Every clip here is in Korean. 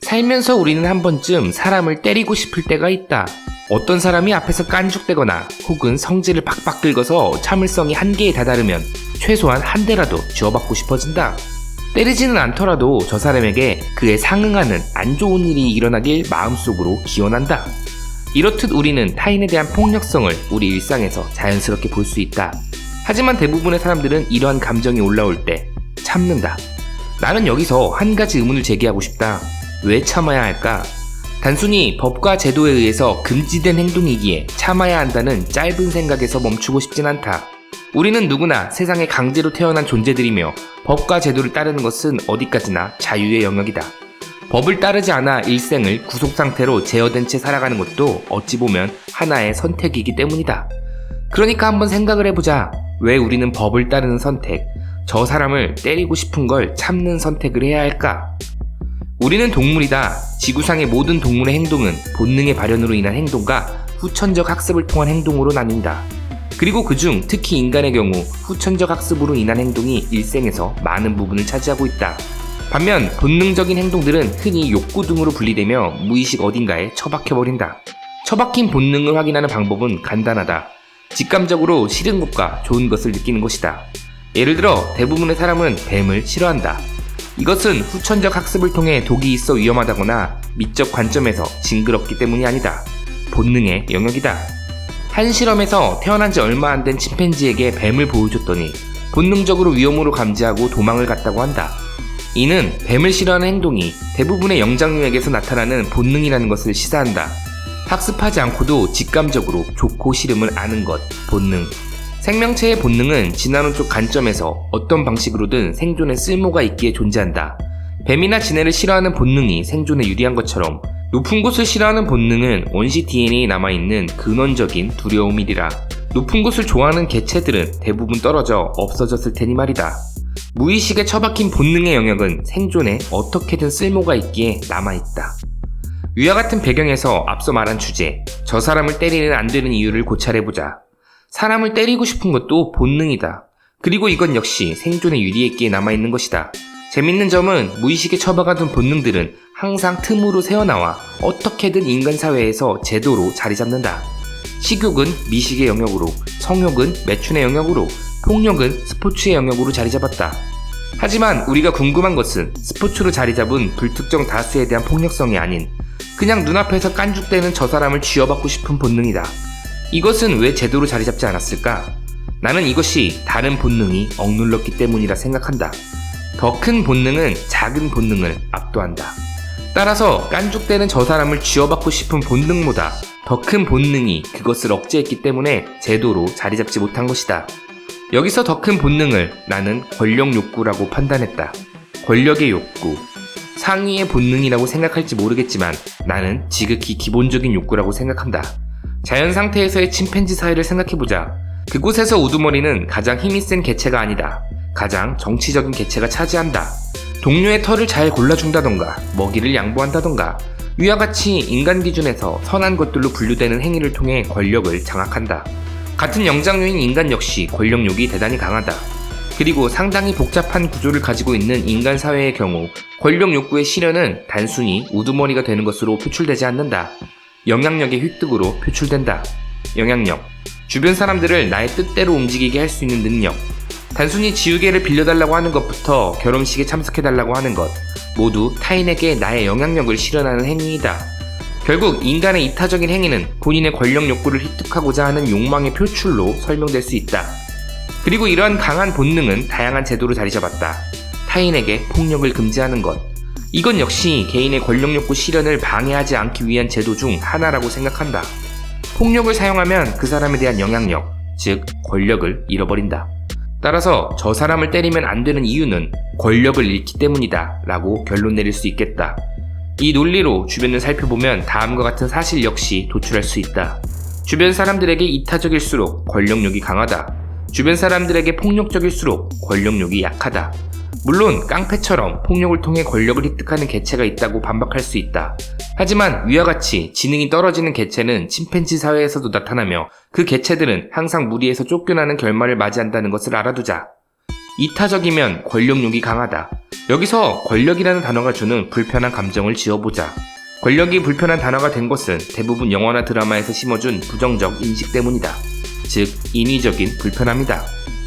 살면서 우리는 한 번쯤 사람을 때리고 싶을 때가 있다. 어떤 사람이 앞에서 깐죽대거나 혹은 성질을 박박 긁어서 참을성이 한계에 다다르면 최소한 한 대라도 쥐어받고 싶어진다. 때리지는 않더라도 저 사람에게 그에 상응하는 안 좋은 일이 일어나길 마음속으로 기원한다. 이렇듯 우리는 타인에 대한 폭력성을 우리 일상에서 자연스럽게 볼 수 있다. 하지만 대부분의 사람들은 이러한 감정이 올라올 때 참는다. 나는 여기서 한 가지 의문을 제기하고 싶다. 왜 참아야 할까? 단순히 법과 제도에 의해서 금지된 행동이기에 참아야 한다는 짧은 생각에서 멈추고 싶진 않다. 우리는 누구나 세상에 강제로 태어난 존재들이며 법과 제도를 따르는 것은 어디까지나 자유의 영역이다. 법을 따르지 않아 일생을 구속상태로 제어된 채 살아가는 것도 어찌 보면 하나의 선택이기 때문이다. 그러니까 한번 생각을 해보자. 왜 우리는 법을 따르는 선택, 저 사람을 때리고 싶은 걸 참는 선택을 해야 할까? 우리는 동물이다. 지구상의 모든 동물의 행동은 본능의 발현으로 인한 행동과 후천적 학습을 통한 행동으로 나뉜다. 그리고 그중 특히 인간의 경우 후천적 학습으로 인한 행동이 일생에서 많은 부분을 차지하고 있다. 반면 본능적인 행동들은 흔히 욕구 등으로 분리되며 무의식 어딘가에 처박혀버린다. 처박힌 본능을 확인하는 방법은 간단하다. 직감적으로 싫은 것과 좋은 것을 느끼는 것이다. 예를 들어 대부분의 사람은 뱀을 싫어한다. 이것은 후천적 학습을 통해 독이 있어 위험하다거나 미적 관점에서 징그럽기 때문이 아니다. 본능의 영역이다. 한 실험에서 태어난 지 얼마 안 된 침팬지에게 뱀을 보여줬더니 본능적으로 위험으로 감지하고 도망을 갔다고 한다. 이는 뱀을 싫어하는 행동이 대부분의 영장류에게서 나타나는 본능이라는 것을 시사한다. 학습하지 않고도 직감적으로 좋고 싫음을 아는 것, 본능. 생명체의 본능은 진화론 쪽 관점에서 어떤 방식으로든 생존에 쓸모가 있기에 존재한다. 뱀이나 지네를 싫어하는 본능이 생존에 유리한 것처럼 높은 곳을 싫어하는 본능은 원시 DNA에 남아있는 근원적인 두려움이리라. 높은 곳을 좋아하는 개체들은 대부분 떨어져 없어졌을 테니 말이다. 무의식에 처박힌 본능의 영역은 생존에 어떻게든 쓸모가 있기에 남아있다. 위와 같은 배경에서 앞서 말한 주제, 저 사람을 때리는 안 되는 이유를 고찰해보자. 사람을 때리고 싶은 것도 본능이다. 그리고 이건 역시 생존에 유리했기에 남아있는 것이다. 재밌는 점은 무의식에 처박아둔 본능들은 항상 틈으로 새어나와 어떻게든 인간 사회에서 제도로 자리 잡는다. 식욕은 미식의 영역으로, 성욕은 매춘의 영역으로, 폭력은 스포츠의 영역으로 자리 잡았다. 하지만 우리가 궁금한 것은 스포츠로 자리 잡은 불특정 다수에 대한 폭력성이 아닌 그냥 눈앞에서 깐죽대는 저 사람을 쥐어받고 싶은 본능이다. 이것은 왜 제도로 자리 잡지 않았을까? 나는 이것이 다른 본능이 억눌렀기 때문이라 생각한다. 더 큰 본능은 작은 본능을 압도한다. 따라서 깐죽대는 저 사람을 쥐어받고 싶은 본능보다 더 큰 본능이 그것을 억제했기 때문에 제도로 자리 잡지 못한 것이다. 여기서 더 큰 본능을 나는 권력 욕구라고 판단했다. 권력의 욕구. 상위의 본능이라고 생각할지 모르겠지만 나는 지극히 기본적인 욕구라고 생각한다. 자연 상태에서의 침팬지 사회를 생각해보자. 그곳에서 우두머리는 가장 힘이 센 개체가 아니다. 가장 정치적인 개체가 차지한다. 동료의 털을 잘 골라준다던가 먹이를 양보한다던가 위와 같이 인간 기준에서 선한 것들로 분류되는 행위를 통해 권력을 장악한다. 같은 영장류인 인간 역시 권력욕이 대단히 강하다. 그리고 상당히 복잡한 구조를 가지고 있는 인간 사회의 경우 권력 욕구의 실현은 단순히 우두머리가 되는 것으로 표출되지 않는다. 영향력의 획득으로 표출된다. 영향력. 주변 사람들을 나의 뜻대로 움직이게 할 수 있는 능력. 단순히 지우개를 빌려달라고 하는 것부터 결혼식에 참석해달라고 하는 것. 모두 타인에게 나의 영향력을 실현하는 행위이다. 결국 인간의 이타적인 행위는 본인의 권력 욕구를 획득하고자 하는 욕망의 표출로 설명될 수 있다. 그리고 이러한 강한 본능은 다양한 제도로 자리 잡았다. 타인에게 폭력을 금지하는 것. 이건 역시 개인의 권력 욕구 실현을 방해하지 않기 위한 제도 중 하나라고 생각한다. 폭력을 사용하면 그 사람에 대한 영향력, 즉 권력을 잃어버린다. 따라서 저 사람을 때리면 안 되는 이유는 권력을 잃기 때문이다 라고 결론 내릴 수 있겠다. 이 논리로 주변을 살펴보면 다음과 같은 사실 역시 도출할 수 있다. 주변 사람들에게 이타적일수록 권력욕이 강하다. 주변 사람들에게 폭력적일수록 권력욕이 약하다. 물론 깡패처럼 폭력을 통해 권력을 획득하는 개체가 있다고 반박할 수 있다. 하지만 위와 같이 지능이 떨어지는 개체는 침팬지 사회에서도 나타나며 그 개체들은 항상 무리에서 쫓겨나는 결말을 맞이한다는 것을 알아두자. 이타적이면 권력욕이 강하다. 여기서 권력이라는 단어가 주는 불편한 감정을 지어보자. 권력이 불편한 단어가 된 것은 대부분 영화나 드라마에서 심어준 부정적 인식 때문이다. 즉, 인위적인 불편함이다.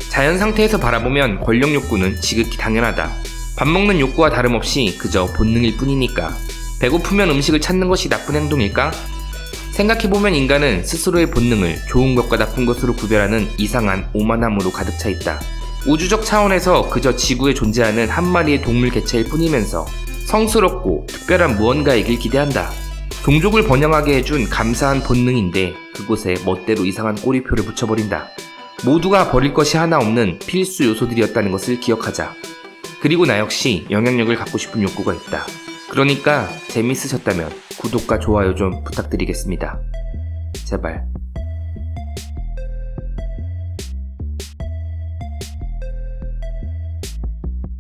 자연 상태에서 바라보면 권력 욕구는 지극히 당연하다. 밥 먹는 욕구와 다름없이 그저 본능일 뿐이니까. 배고프면 음식을 찾는 것이 나쁜 행동일까? 생각해보면 인간은 스스로의 본능을 좋은 것과 나쁜 것으로 구별하는 이상한 오만함으로 가득 차 있다. 우주적 차원에서 그저 지구에 존재하는 한 마리의 동물 개체일 뿐이면서 성스럽고 특별한 무언가이길 기대한다. 종족을 번영하게 해준 감사한 본능인데 그곳에 멋대로 이상한 꼬리표를 붙여버린다. 모두가 버릴 것이 하나 없는 필수 요소들이었다는 것을 기억하자. 그리고 나 역시 영향력을 갖고 싶은 욕구가 있다. 그러니까 재밌으셨다면 구독과 좋아요 좀 부탁드리겠습니다. 제발.